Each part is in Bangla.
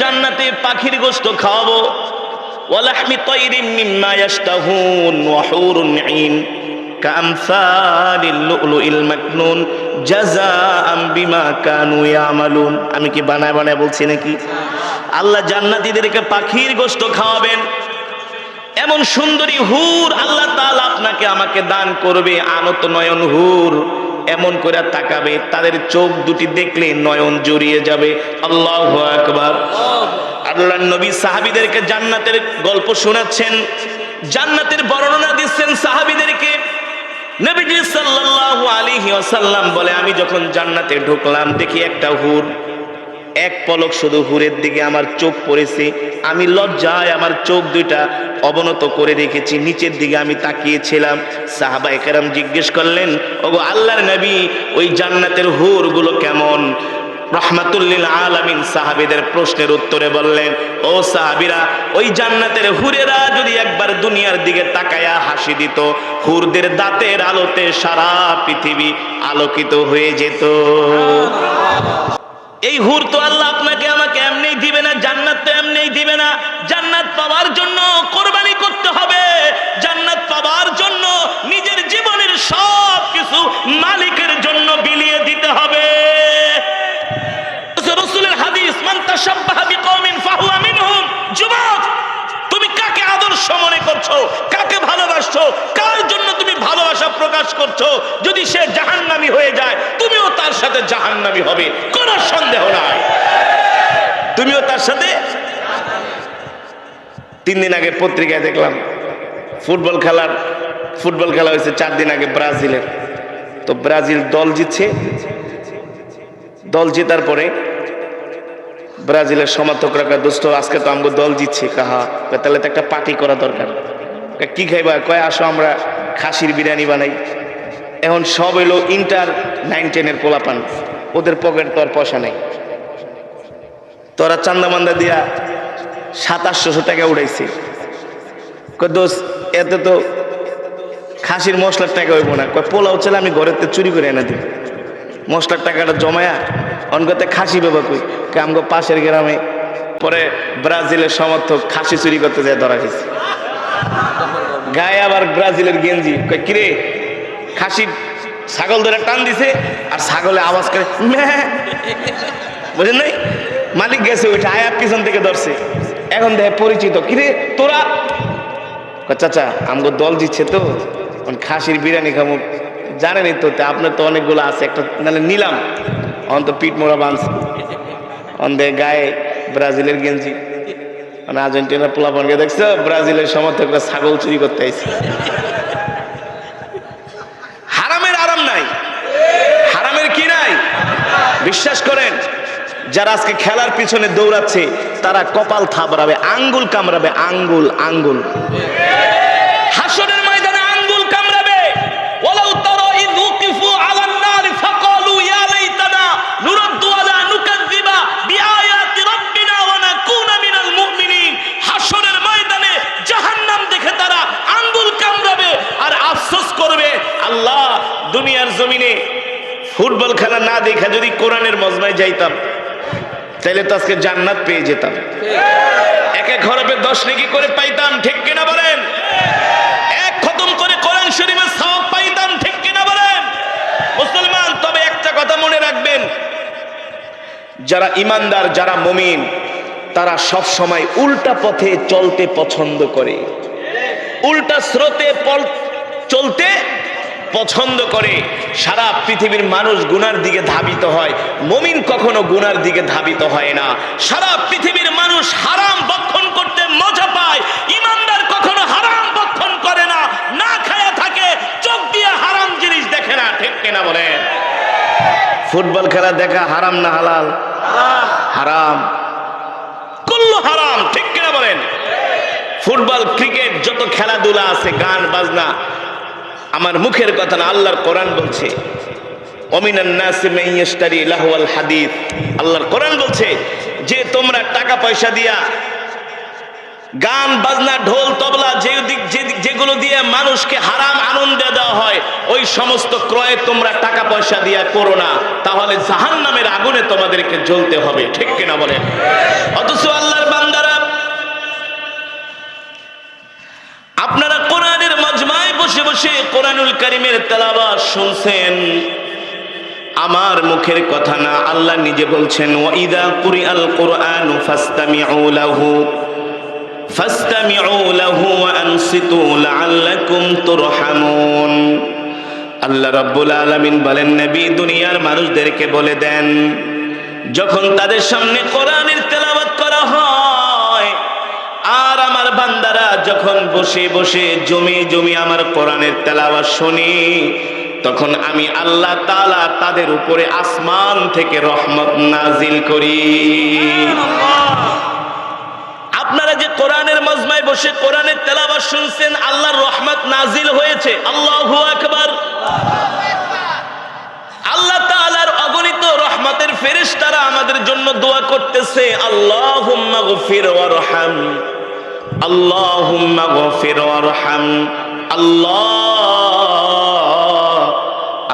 জান্নাতে পাখির গোশত খাওয়াবো, ওয়ালাহমি তায়রিম মিম্মা ইয়াশতাহুন ওয়া হুরুন ঈন কামসালিল লুলুইল মাকনুন জাযাআম বিমা কানু ইয়ামালুন। আমি কি বানায় বানায় বলছি নাকি? আল্লাহ জান্নাতীদেরকে পাখির গোশত খাওয়াবেন। এমন সুন্দরী হুর আল্লাহ তাআলা আপনাকে আমাকে দান করবে, আনত নয়ন হুর, এমন করে তাকাবে, তাদের চোখ দুটি দেখলে নয়ন জুড়িয়ে যাবে। আল্লাহু আকবার। আল্লাহর নবী সাহাবীদেরকে জান্নাতের গল্প শোনাচ্ছেন, জান্নাতের বর্ণনা দিচ্ছেন সাহাবীদেরকে। নবীজি সাল্লাল্লাহু আলাইহি ওয়াসাল্লাম বলে, আমি যখন জান্নাতে ঢুকলাম দেখি একটা হুর, এক পলক শুধু হুরের দিকে আমার চোখ পড়েছে। আমি লজ্জায় আমার চোখ দুইটা অবনত করে রেখেছি, নিচের দিকে আমি তাকিয়েছিলাম। সাহাবায়ে কেরাম জিজ্ঞেস করলেন, ওগো আল্লাহর নবী, ওই জান্নাতের হুর গুলো কেমন? রাহমাতুল লিল আলামিন সাহাবীদের প্রশ্নের উত্তরে বললেন, ও সাহাবীরা, ওই জান্নাতের হুরেরা যদি একবার দুনিয়ার দিকে তাকায়া হাসি দিত, হুরদের দাঁতের আলোতে সারা পৃথিবী আলোকিত হয়ে যেত। এই হুর তো আল্লাহ আপনাকে আমাকে এমনিই দিবে না, জান্নাত তো এমনিই দিবে না। জান্নাত পাওয়ার জন্য কোরবানি করতে হবে, জান্নাত পাওয়ার জন্য নিজের জীবনের সব কিছু মালিকের জন্য বিলিয়ে দিতে হবে। রাসূলের হাদিস, মান তাশাব্বাহা বিকওমিন ফাহুয়া মিনহুম। যুবক, তুমি কাকে আদর্শ মনে করছো, কাকে ভালোবাসছো, কার জন্য তুমি ভালোবাসা প্রকাশ করছো? যদি সে জাহান্নামী হয়ে যায়, তুমিও তার সাথে জাহান্নামী হবে, কোনো সন্দেহ নাই। তুমিও তার সাথে। 3 দিন আগে পত্রিকায় দেখলাম ফুটবল খেলা হয়েছে 4 দিন আগে ব্রাজিলের। তো ব্রাজিল দল জিতছে, দল জেতার পরে ব্রাজিলের সমর্থকরা কয়, দোস্ত আজকে তো আমগো দল জিতছে। কাহা তাহলে তো একটা পার্টি করা দরকার। কি খাইবা? কয় আসো আমরা খাসির বিরিয়ানি বানাই। এখন সব এলো ইন্টার 9-10 পোলাপান, ওদের পকেট তো আর পয়সা নেই। তোরা চান্দা মান্দা দিয়া 700-800 টাকা উঠাইছে। কয় দোস্ত এতে তো খাসির মশলার টাকা হইব না। কয় পোলাও চাইলে আমি ঘরের থেকে চুরি করে এনে দিই, মশলার টাকাটা জমায়া অনগতে খাসি বেবা কই। আমগো পাশের গ্রামে পরে ব্রাজিলের সমর্থক খাসি চুরি করতে যায় ধরা গেছে, গায়ে আবার ব্রাজিলের গেঞ্জি। কয় কিরে, খাসি ছাগল ধরে টান দিছে আর ছাগলে আওয়াজ করে বুঝেন নাই? মালিক গেছে ওইটা আয়া পিছন থেকে ধরছে। এখন দেখে পরিচিত, কিরে তোরা? চাচা আমগো দল জিতছে তো খাসির বিরিয়ানি খাবো। জানেনই তো, আপনার তো অনেকগুলো আছে, একটা নাহলে নিলাম। অন্ত পিঠ মোড়া বাঁধছে, অন্ধে গায়ে ব্রাজিলের গেঞ্জি। মানে আর্জেন্টিনার পোলাপানকে দেখছো, ব্রাজিলের সমর্থকরা ছাগল চুরি করতে আইছে। হারামের আরাম নাই, হারামের কি নাই? বিশ্বাস করেন, যারা আজকে খেলার পিছনে দৌড়াচ্ছে তারা কপাল থাবড়াবে, আঙ্গুল কামড়াবে, আঙ্গুল আঙ্গুল। হাসরের ময়দানে আঙ্গুল কামড়াবে। ওয়ালাউ তারা ইয উকিফু আলান নার ফাকালু ইয়া লাইতানা নুরাদ্দু আলা নুকাযযিবা বিআয়াতি রাব্বিনা ওয়া নাকুনা মিনাল মুমিনিন। হাসরের ময়দানে জাহান্নাম দেখে তারা আঙ্গুল কামড়াবে আর আফসোস করবে, আল্লাহ দুনিয়ার জমিনে ফুটবল খেলা না দেখা যদি কোরআনের মজমায় যাইতাম তাহলে তো আজকে জান্নাত পেয়ে যেতাম। এক এক হরফে 10 নেকি করে পাইতাম, ঠিক কিনা বলেন? এক খতম করে কোরআন শরীফের সওয়াব পাইতাম, ঠিক কিনা বলেন? মুসলমান, তবে একটা কথা মনে রাখবেন, যারা ইমানদার, যারা মুমিন, তারা সব সময় উল্টা পথে চলতে পছন্দ করে, উল্টা স্রোতে চলতে পছন্দ করে। সারা পৃথিবীর মানুষ গুনার দিকে ধাবিত হয়, মুমিন কখনো গুনার দিকে ধাবিত হয় না। সারা পৃথিবীর মানুষ হারাম ভক্ষণ করতে মজা পায়, ইমানদার কখনো হারাম ভক্ষণ করে না, না খায়া থাকে, চোখ দিয়ে হারাম জিনিস দেখে না, ঠিক কিনা বলেন? ফুটবল খেলা দেখা হারাম না হালাল? হারাম, কুল্লু হারাম, ঠিক কিনা বলেন? ফুটবল, ক্রিকেট, যত খেলাধুলা আছে, গান বাজনা, আমার মুখের কথা না, আল্লাহর কোরআন বলছে ওমিনান নাসি মান ইয়াশতারি লাহওয়াল হাদিস। আল্লাহর কোরআন বলছে যে তোমরা টাকা পয়সা দিয়া গান বাজনা ঢোল তবলা যেগুলো দিয়ে মানুষকে হারাম আনন্দ দেওয়া হয়, ওই সমস্ত ক্রয়ে তোমরা টাকা পয়সা দিয়ে করো না, তাহলে জাহান্নামের আগুনে তোমাদেরকে জ্বলতে হবে। ঠিক কিনা বলেন? অথচ আল্লাহর বান্দারা, আপনারা কোরআনের মজমায় বসে বসে কোরআনুল কারীমের তেলাওয়াত শুনছেন, আমার মুখের কথা না, আল্লাহ নিজে বলছেন ওয়াইদা কুরিআল কুরআনু ফাসতামিউ লাহু ওয়া আনসিতু লাআল্লাকুম তুরহামুন। আল্লাহ রাব্বুল আলামিন বলেন, নবী দুনিয়ার মানুষদেরকে বলে দেন, যখন তাদের সামনে কোরআনের তেলাওয়াত করা হয় আর আমার বান্দারা যখন বসে বসে জমি আমার কোরআনের তেলাওয়াত শুনি, তখন আমি আল্লাহ তাআলা তাদের উপরে আসমান থেকে রহমত নাজিল করি। আপনারা যে কোরআনের মজমায় বসে কোরআনের তেলাওয়াত শুনছেন, আল্লাহর রহমত নাজিল হয়েছে। আল্লাহু আকবার। আল্লাহ তাআলার অগণিত রহমতের ফেরেশতারা আমাদের জন্য দোয়া করতেছে, আল্লাহুম্মা গফির ওয়ারহাম, আল্লাহুম্মা গফির ওয়ারহাম। আল্লাহ,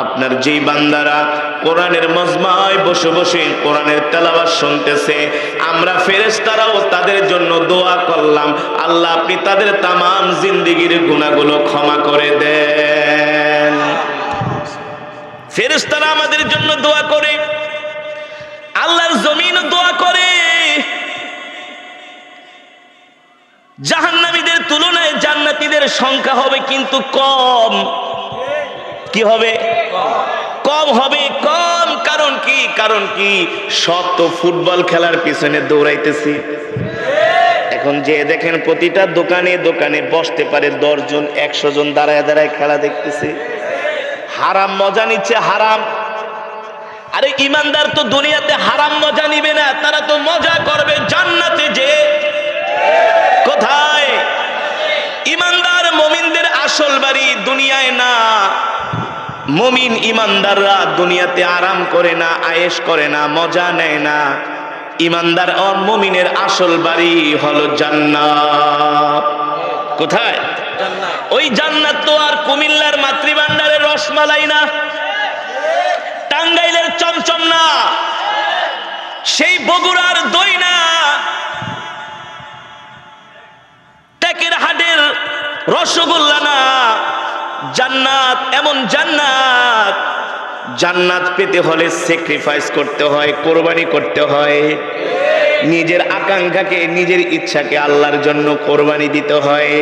আপনার যেই বান্দারা কোরআনের মজমায় বসে বসে কোরআনের তেলাওয়াত শুনতেছে, আমরা ফেরেশতারাও তাদের জন্য দোয়া করলাম, আল্লাহ আপনি তাদের তামাম জিন্দেগীর গুনাহগুলো ক্ষমা করে দেন। ফেরেশতারা আমাদের জন্য দোয়া করে, আল্লাহর জমিনও দোয়া করে। জাহান্নামীদের তুলনায় জান্নাতীদের সংখ্যা হবে কিন্তু কম। কি হবে? কম হবে, কম। কারণ কি সব তো ফুটবল খেলার পিছনে দৌড়াইতেছি। এখন যে দেখেন প্রতিটা দোকানে দোকানে বসতে পারে 10 জন 100 জন দাঁড়ায় দাঁড়ায় খেলা দেখতেছে, হারাম মজা নিচ্ছে, হারাম। আরে ইমানদার তো দুনিয়াতে হারাম মজা নিবে না, তারা তো মজা করবে জান্নাতে। যে কোথায়? ইমানদার মুমিনদের আসল বাড়ি দুনিয়ায় না। মুমিন ইমানদাররা দুনিয়াতে আরাম করে না, আয়েশ করে না, মজা নেয় না। ইমানদার ও মুমিনের আসল বাড়ি হলো জান্নাত। কোথায়? ওই জান্নাত তো আর কুমিল্লার মাতৃভান্ডারের রসমালাই না, টাঙ্গাইলের চমচম না, সেই বগুড়ার দই না, টেকের হাটের রসগোল্লা না। জান্নাত এমন জান্নাত, জান্নাত পেতে হলে স্যাক্রিফাইস করতে হয়, কোরবানি করতে হয়। নিজের আকাঙ্ক্ষাকে, নিজের ইচ্ছাকে আল্লাহর জন্য কোরবানি দিতে হয়।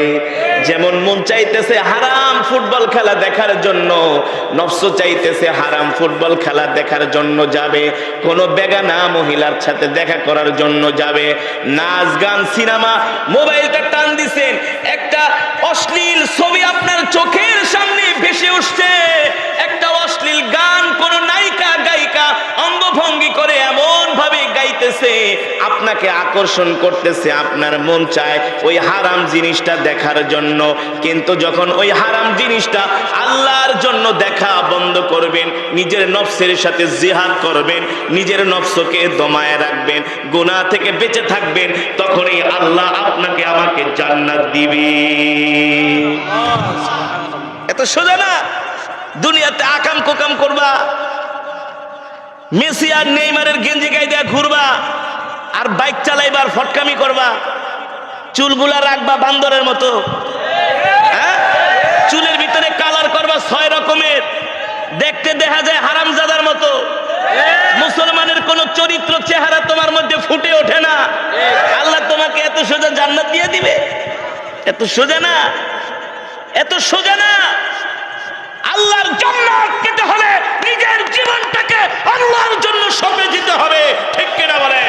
যেমন মন চাইতেছে হারাম ফুটবল খেলা দেখার জন্য, নফস চাইতেছে হারাম ফুটবল খেলা দেখার জন্য যাবে, কোন বেগানা মহিলার সাথে দেখা করার জন্য যাবে, নাচ গান সিনেমা, মোবাইলটা টান দিছেন, একটা অশ্লীল ছবি আপনার চোখের সামনে ভেসে উঠছে, একটা অশ্লীল গান, কোন নায়িকা গায়িকা অঙ্গভঙ্গি করে এমন ভাবে গাইতেছে, আপনাকে আকর্ষণ করতেছে, আপনার মন চায় ওই হারাম জিনিসটা দেখার জন্য। কিন্তু যখন ওই হারাম জিনিসটা আল্লাহর জন্য দেখা বন্ধ করবেন, নিজের নফসের সাথে জিহাদ করবেন, নিজের নফসকে দমায় রাখবেন, গুনাহ থেকে বেঁচে থাকবেন, তখনই আল্লাহ আপনাকে আমাকে জান্নাত দিবে। এত সোজা না। দুনিয়াতে আকাম কোকাম করবা, মেসি আর নেইমারের গেঞ্জি গায়ে দিয়ে ঘুরবা, আর বাইক চালাইবার ফটকামি করবা, চুলগুলা রাখবা বান্দরের মতো, হ্যাঁ, চুলের ভিতরে কালার করবা 6 রকমের, দেখতে দেখা যায় হারামজাদার মতো। মুসলমানের কোন চরিত্র চেহারা তোমার মধ্যে ফুটে ওঠে না। আল্লাহ তোমাকে এত সোজা জান্নাত দিয়ে দিবে? এত সোজা না, এত সোজা না। আল্লাহর জান্নাত পেতে হলে নিজের জীবনটাকে আল্লাহর জন্য সঁপে দিতে হবে। ঠিক কিনা বলে?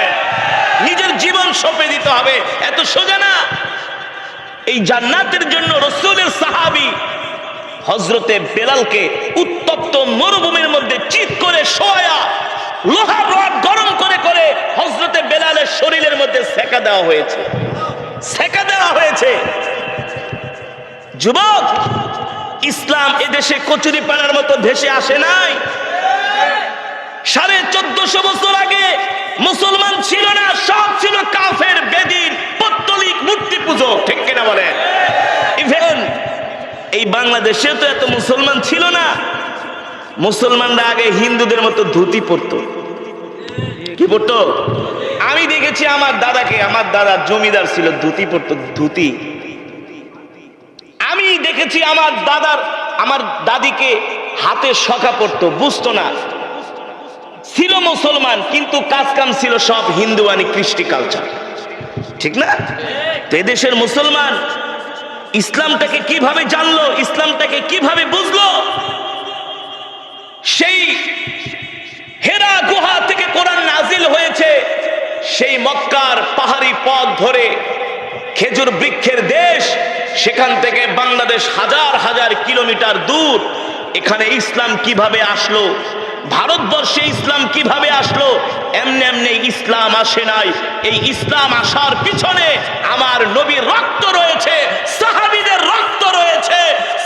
নিজের জীবন সঁপে দিতে হবে, এত সোজা না। এই জান্নাতের জন্য রাসূলের সাহাবী হযরতে বেলালকে উত্তপ্ত মরুভূমির মধ্যে চিৎ করে শোয়া, লোহার রড গরম করে করে হযরতে বেলালের শরীরের মধ্যে সেকা দেওয়া হয়েছে, সেকা দেওয়া হয়েছে। যুবক, ইসলাম এদেশে কচুরিপানার মতো ভেসে আসে নাই। 1450 বছর আগে মুসলমান ছিল না, সব ছিল কাফের, বেদিন, পত্তলি নাস্তিক, মূর্তি পূজক, ঠিক কিনা বলেন? ইভেন এই বাংলাদেশে তো এত মুসলমান ছিল না। মুসলমানরা আগে হিন্দুদের মতো ধুতি পরতো। কি পরতো? আমি দেখেছি আমার দাদাকে, আমার দাদা জমিদার ছিল, ধুতি পরতো, ধুতি। আমি দেখেছি আমার দাদিকে হাতে শখা পরতো, বুঝতো না, ছিল মুসলমান কিন্তু কাজ কাম ছিল সব হিন্দুয়ানি কৃষ্টি কালচার, ঠিক না? তো এদেশের মুসলমান ইসলামটাকে কিভাবে জানলো, ইসলামটাকে কিভাবে বুঝলো? সেই হেরা গুহা থেকে কোরআন নাজিল হয়েছে, সেই মক্কার পাহাড়ি পথ ধরে খেজুর বৃক্ষের দেশ, সেখান থেকে বাংলাদেশ হাজার হাজার কিলোমিটার দূর। এখানে ইসলাম কিভাবে আসলো, ভারতবর্ষে ইসলাম কিভাবে আসলো? এমনি এমনি ইসলাম আসে নাই। এই ইসলাম আসার পিছনে আমার নবীর রক্ত রয়েছে, সাহাবীদের রক্ত রয়েছে।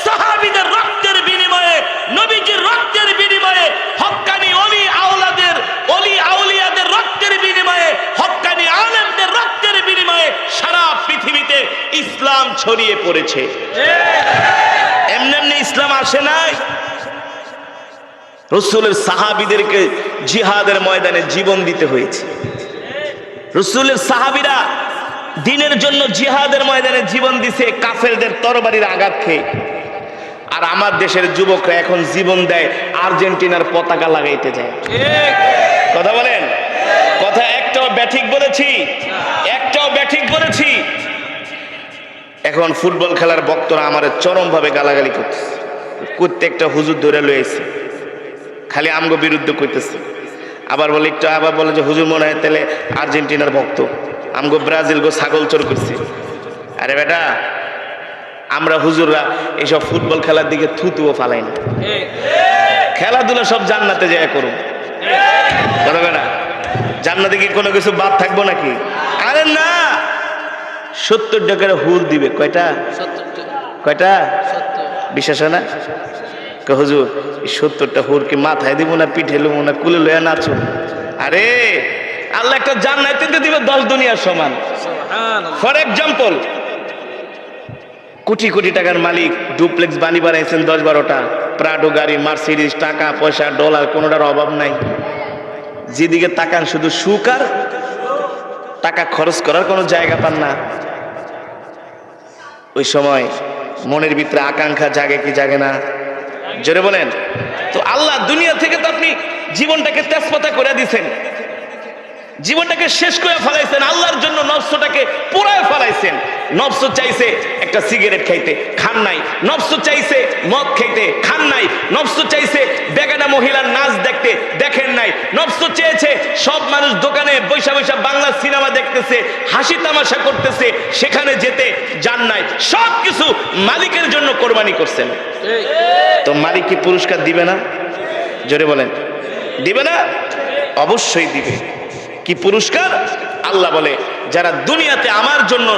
সাহাবীদের রক্তের বিনিময়ে, নবীজির রক্তের বিনিময়ে, হক্কানি অলি আউলিয়াদের রক্তের বিনিময়ে, হক্কানি আলেমদের রক্তের বিনিময়ে সারা পৃথিবীতে ইসলাম ছড়িয়ে পড়েছে। এমনি এমনি ইসলাম আসে নাই। রাসূলের সাহাবীদেরকে জিহাদের ময়দানে জীবন দিতে হয়েছে। রাসূলের সাহাবীরা দ্বীনের জন্য জিহাদের ময়দানে জীবন দিছে, কাফেরদের তরবারির আঘাত খেয়ে। আর আমার দেশের যুবকরা এখন জীবন দেয় আর্জেন্টিনার পতাকা লাগাইতে যায়। কথা বলেন, কথা একটাও ব্যাঠিক বলেছি? একটাও ব্যাঠিক বলেছি? এখন ফুটবল খেলার বক্তরা আমার চরমভাবে গালাগালি করতেছে, প্রত্যেকটা হুজুর ধরে লয়েছে, খালি আমগো বিরুদ্ধে করতেছে। আবার বলে যে হুজুর মনে হয় তাহলে আর্জেন্টিনার ভক্ত, আমগো ব্রাজিল গো ছাগল চোর করছে। আরে বেটা, আমরা হুজুররা এইসব ফুটবল খেলার দিকে থুতুও ফালাই না। খেলাধুলা সব জান্নাতে যায় করুন, কথা না? জান্নাতে কি কোনো কিছু বাদ থাকবো নাকি? আরে না, 70 টাকার হুর দিবে। কয়টা? কয়টা? বিশ্বাস হয় না? হুজুর 70টা হুর কি মাথায় দিব না, পিঠে লুবো না, কুলে লইয়া নাচুন? আরে আল্লাহ একটা জান্নাতে দিবে 10 দুনিয়ার সমান। ফর এক্সাম্পল, কোটি কোটি টাকার মালিক ডুপ্লেক্স বাড়ি বানাইছেন 10-12টা, প্রাডো গাড়ি, মার্সিডিজ, টাকা পয়সা, ডলার, কোনোটার অভাব নাই। যেদিকে তাকান শুধু সুখ আর টাকা খরচ করার কোনো জায়গা পান না। ওই সময় মনের ভিতরে আকাঙ্ক্ষা জাগে কি জাগে না? জোরে বলেন। তো আল্লাহ দুনিয়া থেকে তো আপনি জীবনটাকে তেজপাতা করে দিয়েছেন, জীবনটাকে শেষ করে ফেলাইছেন, আল্লাহর জন্য নফসটাকে পুরায় ফেলাইছেন। নফস চাইছে একটা সিগারেট খাইতে, খান নাই। নফস চাইছে মদ খাইতে, খান নাই। নফস চাইছে বেগানা মহিলার নাচ দেখতে, দেখেন নাই। নফস চেয়েছে সব মানুষ দোকানে বৈশা বৈশা বাংলা সিনেমা দেখতেছে, হাসি তামাশা করতেছে, সেখানে যেতে যান নাই। সব কিছু মালিকের জন্য কোরবানি করছেন। তো মালিক কি পুরস্কার দিবে না? জোরে বলেন, দিবে না? অবশ্যই দিবে। কি পুরস্কার? আল্লাহ বলে, যারা দুনিয়াতে আমার জন্য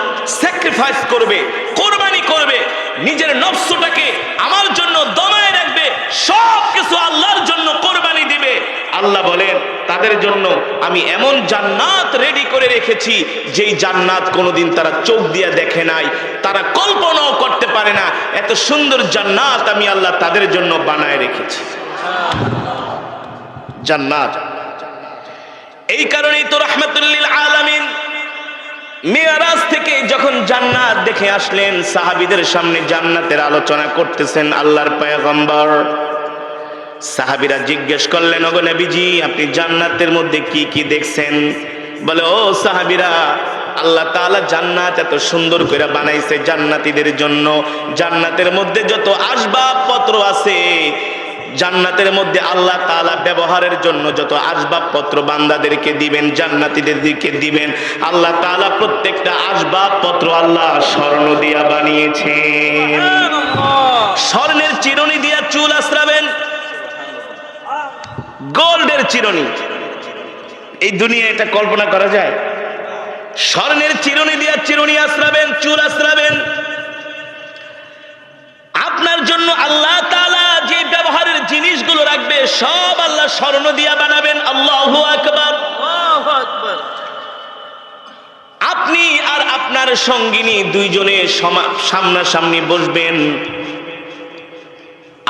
স্যাক্রিফাইস করবে, কোরবানি করবে, নিজের নফসটাকে আমার জন্য দমায় রাখবে, সব কিছু আল্লাহর জন্য কোরবানি দিবে, আল্লাহ বলেন তাদের জন্য আমি এমন জান্নাত রেডি করে রেখেছি, যেই জান্নাত কোনোদিন তারা চোখ দিয়ে দেখে নাই, তারা কল্পনাও করতে পারে না। এত সুন্দর জান্নাত আমি আল্লাহ তাদের জন্য বানায় রেখেছি। জান্নাত। এই কারণেই তো রাহমাতুল লিল আলামিন মিরাজ থেকে যখন জান্নাত দেখে আসলেন, সাহাবীদের সামনে জান্নাতের আলোচনা করতেছেন আল্লাহর পয়গম্বর। সাহাবীরা জিজ্ঞেস করলেন, ওগো নবীজি, আপনি জান্নাতের মধ্যে কি কি দেখছেন? বলে, ও সাহাবীরা, আল্লাহ তাআলা জান্নাত এত সুন্দর করে বানাইছে জান্নাতীদের জন্য। জান্নাতের মধ্যে যত আসবাবপত্র আছে, জান্নাতের মধ্যে আল্লাহ তাআলা ব্যবহারের জন্য যত আসবাবপত্র বান্দাদেরকে দিবেন, জান্নাতীদেরকে দিবেন, আল্লাহ তাআলা প্রত্যেকটা আসবাবপত্র আল্লাহ স্বর্ণ দিয়া বানিয়েছেন। স্বর্ণের চিরুনি দিয়া চুল আশ্রাবেন, গোল্ডের চিরুনি। এই দুনিয়া এটা কল্পনা করা যায়? স্বর্ণের চিরুনি দিয়া চিরুনি আশ্রাবেন, চুল আশ্রাবেন। আপনার জন্য আল্লাহ তাআলা যে ব্যবহারের জিনিসগুলো রাখবে সব আল্লাহ স্বর্ণ দিয়া বানাবেন। আল্লাহু আকবার, আল্লাহু আকবার। আপনি আর আপনার সঙ্গিনী দুইজনে সামনাসামনি বসবেন।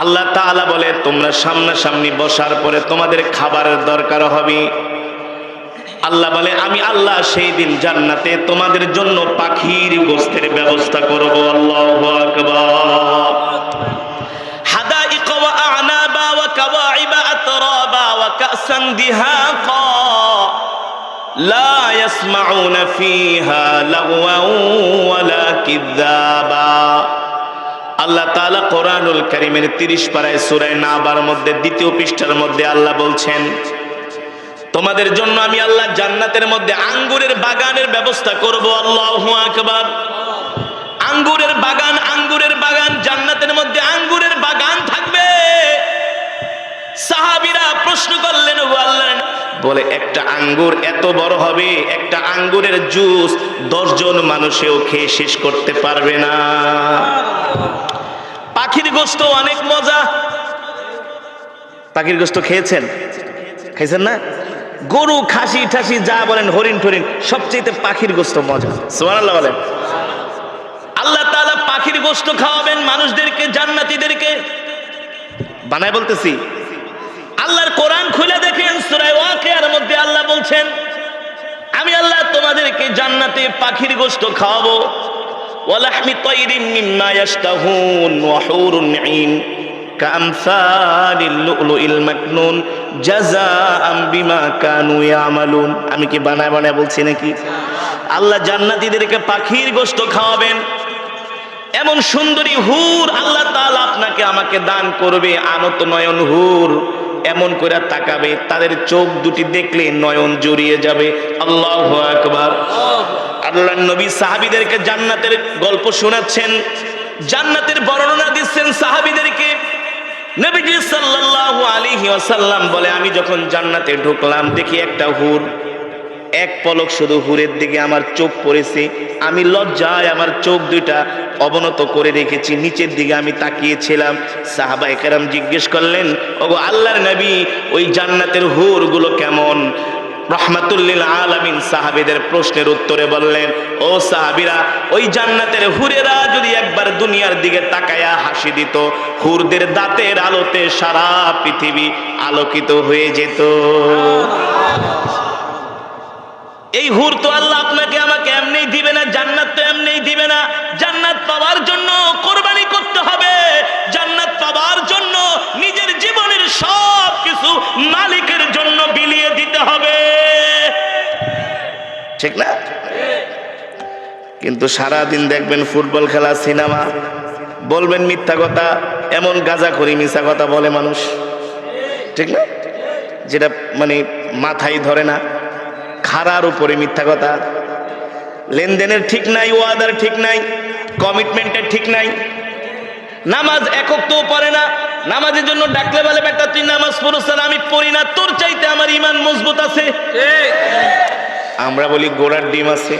আল্লাহ তাআলা বলে তোমরা সামনাসামনি বসার পরে তোমাদের খাবারের দরকার হবে। আল্লাহ বলে আমি আল্লাহ সেই দিন জান্নাতে তোমাদের জন্য পাখির গোশতের ব্যবস্থা করব। আল্লাহু আকবার। হাদাইকা ওয়া আ'নাবা ওয়া কাওয়াইবা আতরাবা ওয়া কাসান দিহাকা লা ইয়াসমাউনা ফিহা লাগওয়ান ওয়ালা কিযাবা। আল্লাহ তাআলা কোরআনুল কারীমের 30 পারায় সূরা নাবার মধ্যে 2য় পৃষ্ঠার মধ্যে আল্লাহ বলছেন তোমাদের জন্য আমি আল্লাহ জান্নাতের মধ্যে আঙ্গুরের বাগানের ব্যবস্থা করব। আল্লাহু আকবার। আঙ্গুরের বাগান জান্নাতের মধ্যে আঙ্গুরের বাগান থাকবে। সাহাবীরা প্রশ্ন করলেন ও আল্লাহ, বলে একটা আঙ্গুর এত বড় হবে, একটা আঙ্গুরের জুস 10 জন মানুষেও খেয়ে শেষ করতে পারবে না। পাখির গোশত অনেক মজা। পাখির গোশত খেয়েছেন না? গরু, খাসি ঠাসি যা বলেন, হরিণ টরিণ, সবচেয়ে পাখির গোশত মজা। সুবহানাল্লাহ বলেন। আল্লাহ তাআলা পাখির গোশত খাওয়াবেন মানুষদেরকে, জান্নাতীদেরকে। বানায় বলতেছি, আল্লাহর কোরআন খুলে দেখেন সূরা ওয়াকিয়ার মধ্যে আল্লাহ বলছেন আমি আল্লাহ তোমাদেরকে জান্নাতে পাখির গোশত খাওয়াবো। ওয়ালাহমি তায়রিন মিম্মা ইয়াশতাহুন ওয়া হুরুন ঈন কামসালিল লুলুইল মাকনুন জাযাআম বিমা কানু ইয়ামালুন। আমি কি বানায় বানায় বলছি নাকি? আল্লাহ জান্নাতীদেরকে পাখির গোশত খাওয়াবেন। এমন সুন্দরী হুর আল্লাহ তাআলা আপনাকে আমাকে দান করবে। আনত নয়ন হুর এমন করে তাকাবে, তাদের চোখ দুটি দেখলে নয়ন জড়িয়ে যাবে। আল্লাহু আকবার। আল্লাহর নবী সাহাবীদেরকে জান্নাতের গল্প শোনাচ্ছেন, জান্নাতের বর্ণনা দিচ্ছেন সাহাবীদেরকে। নবীজি সাল্লাল্লাহু আলাইহি ওয়াসাল্লাম বলে আমি যখন জান্নাতে ঢুকলাম দেখি একটা হুর, এক পলক শুধু হুরের দিকে আমার চোখ পড়েছে। আমি লজ্জায় আমার চোখ দুইটা অবনত করে রেখেছি, নিচের দিকে আমি তাকিয়েছিলাম। সাহাবায়ে কেরাম জিজ্ঞেস করলেন ওগো আল্লাহর নবী ওই জান্নাতের হুরগুলো কেমন? রাহমাতুল লিল আলামিন সাহাবীদের প্রশ্নের উত্তরে বললেন ও সাহাবীরা, ওই জান্নাতের হুরেরা যদি একবার দুনিয়ার দিকে তাকায়া হাসি দিত, হুরদের দাঁতের আলোতে সারা পৃথিবী আলোকিত হয়ে যেত। এই হুর তো আল্লাহ আপনাকে আমাকে এমনিই দিবে না, জান্নাত তো এমনিই দিবে না। জান্নাত পাওয়ার জন্য কোরবানি করতে হবে। জান্নাত পাওয়ার জন্য নিজের জীবনের সব কিছু মালিকের জন্য বিলিয়ে দিতে হবে, ঠিক না? কিন্তু সারা দিন দেখবেন ফুটবল খেলা, সিনেমা, বলবেন মিথ্যা কথা, এমন গাঁজাখড়ি মিথ্যা কথা বলে মানুষ, ঠিক না? যেটা মানে মাথায় ধরে না। খারার উপরে মিথ্যা কথা, লেনদেনের ঠিক নাই, ওয়াদার ঠিক নাই, কমিটমেন্টের ঠিক নাই। নামাজ একক তো পড়ে না, নামাজের জন্য ডাকলে বলে বেটা তুই নামাজ পড়ছ না, আমি পড়ি না, তোর চাইতে আমার ঈমান মজবুত আছে। আমরা বলি গোড়ার ডিম আছে,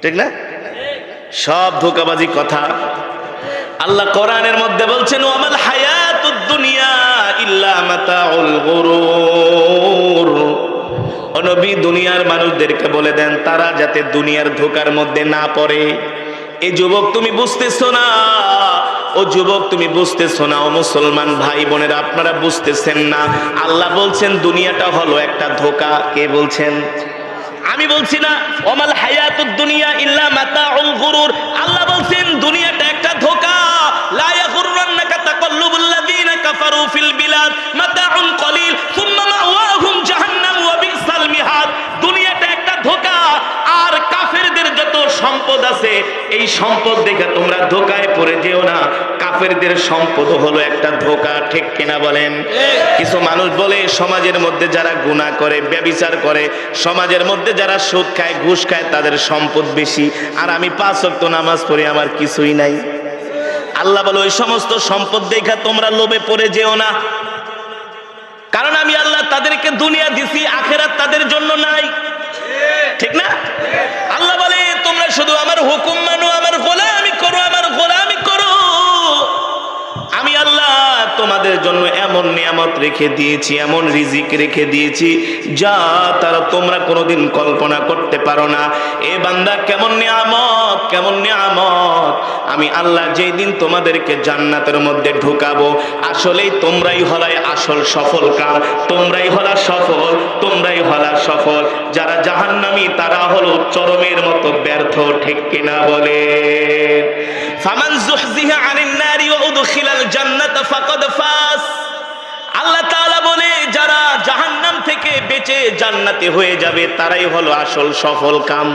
ঠিক না? সব ধোঁকাবাজি কথা। আল্লাহ কোরআনের মধ্যে বলছেন ওয়ামাল হায়াতুদ দুনিয়া ইল্লা মাতাউল গুরুর। ও নবী দুনিয়ার মানুষদেরকে বলে দেন তারা যাতে দুনিয়ার ধোঁকার মধ্যে না পড়ে। এই যুবক তুমি বুঝতেছো না, ও যুবক তুমি বুঝতেছো না, ও মুসলমান ভাই বোনেরা আপনারা বুঝতেছেন না। আল্লাহ বলছেন দুনিয়াটা হলো একটা ধোঁকা। কে বলছেন? আমি বলছি না। ওয়ামাল হায়াতুদ দুনিয়া ইল্লা মাতাউল গুরুর। আল্লাহ বলছেন দুনিয়াটা একটা ধোঁকা। লা ইয়াগুররান্নাকা তাকাল্লুবুল লাযিনা কাফারু ফিল বিলাদ মাতাউন কলিল সুম্মা মাওয়াহুম জাহান্নাম ওয়া বিসাল মিহাদ। দুনিয়াটা একটা ধোঁকা। আর কাফেরদের যত সম্পদ আছে এই সম্পদ দেখে তোমরা ধোঁকায় পড়ে যেও না। কাফেরদের সম্পদ হলো একটা ধোঁকা, ঠিক কিনা বলেন? কিছু মানুষ বলে সমাজের মধ্যে যারা গুনাহ করে, ব্যভিচার করে, সমাজের মধ্যে যারা সুদ খায়, ঘুষ খায়, তাদের সম্পদ বেশি, আর আমি 5 ওয়াক্ত নামাজ পড়ি, আমার কিছুই নাই। আল্লাহ বলে ওই সমস্ত সম্পদ দেখে তোমরা লোভে পড়ে যেও না, কারণ আমি আল্লাহ তাদেরকে দুনিয়া দিছি, আখিরাত তাদের জন্য নাই, ঠিক না? আল্লাহ বলে তোমরা শুধু আমার হুকুম মানো, আমার গোলামি করো, আমার গোলামি করো। আমি আল্লাহ তোমাদের জন্য এমন নিয়ামত রেখে দিয়েছি, এমন রিজিক রেখে দিয়েছি যা তারা তোমরা কোনোদিন কল্পনা করতে পারো না। এ বান্দা কেমন নিয়ামত, কেমন নিয়ামত! আমি আল্লাহ যেই দিন তোমাদেরকে জান্নাতের মধ্যে ঢুকাবো, আসলেই তোমরাই হলাই আসল সফল কাম, তোমরাই হলা সফল, তোমরাই হলা সফল। যারা জাহান্নামী তারা হলো চরমের মতো ব্যর্থ, ঠিক কিনা বলে? ফামান যুহজিহা আনিন নারি ওয়া উদখিলাল জান্নাতা ফাকাদ ফাস। আল্লাহ তাআলা বলে যারা জাহান্নাম থেকে বেঁচে জান্নাতে হয়ে যাবে তারাই হলো আসল সফল কাম,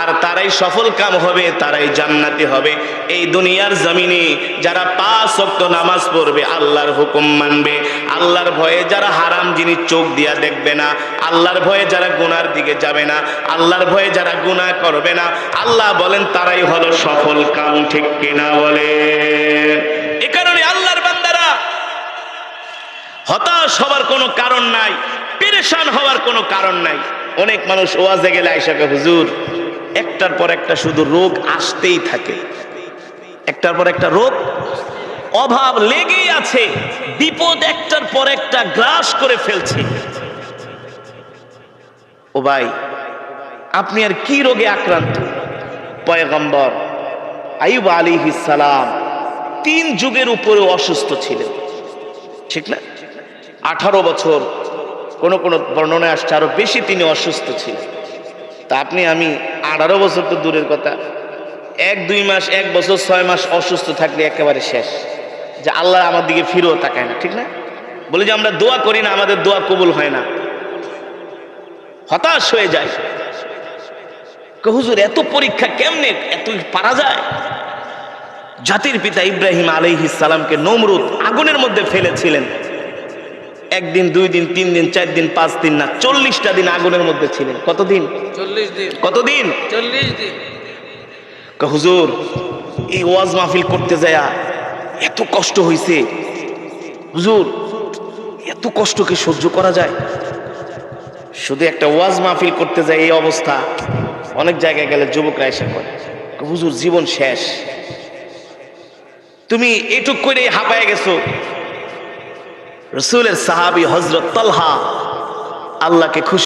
আর তারাই সফল কাম হবে, তারাই জান্নাতি হবে। এই দুনিয়ার জমিনে যারা 5 ওয়াক্ত নামাজ পড়বে, আল্লাহর হুকুম মানবে, আল্লাহর ভয়ে যারা হারাম জিনিস চোখ দিয়া দেখবে না, আল্লাহর ভয়ে যারা গুনার দিকে যাবে না, আল্লাহর ভয়ে যারা গুনাহ করবে না, আল্লাহ বলেন তারাই হলো সফল কাম, ঠিক কিনা বলে? এ কারণে আল্লাহর বান্দারা হতাশ হওয়ার কোনো কারণ নাই, পেরেশান হওয়ার কোনো কারণ নাই। অনেক মানুষ ওয়াজে গেলে আয়েশা কে, হুজুর একটার পর একটা শুধু রোগ আসতেই থাকে, একটার পর একটা রোগ, অভাব লেগেই আছে, বিপদ একটার পর একটা গ্রাস করে ফেলছে। ও ভাই, আপনি আর কি রোগে আক্রান্ত? পয়গম্বর আইয়ুব আলাইহিস সালাম 3 যুগের উপরে অসুস্থ ছিলেন, ঠিক না? 18 বছর, কোন কোন বর্ণনায় আসছে আরো বেশি তিনি অসুস্থ ছিলেন। তা আপনি আমি 18 বছর তো দূরের কথা, 1-2 মাস, 1 বছর 6 মাস অসুস্থ থাকলে একেবারে শেষ, যে আল্লাহ আমার দিকে ফিরেও তাকায় না, ঠিক না? বলে যে আমরা দোয়া করি না, আমাদের দোয়া কবুল হয় না, হতাশ হয়ে যায়। হুজুর এত পরীক্ষা কেমনে, এত পারা যায়? জাতির পিতা ইব্রাহিম আলাইহিস সালামকে নমরুদ আগুনের মধ্যে ফেলেছিলেন। 1 দিন, 2 দিন, 3 দিন, 4 দিন, 5 দিন না, 40টা দিন আগুনের মধ্যে ছিলেন। কতদিন? 40 দিন। কতদিন? 40 দিন। হুজুর এই ওয়াজ মাহফিল করতে যায় এত কষ্ট হইছে, হুজুর এত কষ্টকে সহ্য করা যায়? শুধু একটা ওয়াজ মাহফিল করতে যায় এই অবস্থা। অনেক জায়গায় গেলে যুবকরা এসে করে, হুজুর জীবন শেষ, তুমি এটুক করে হাঁপায় গেছো। রাসূলের সাহাবী হযরত তালহা আল্লাহকে খুশি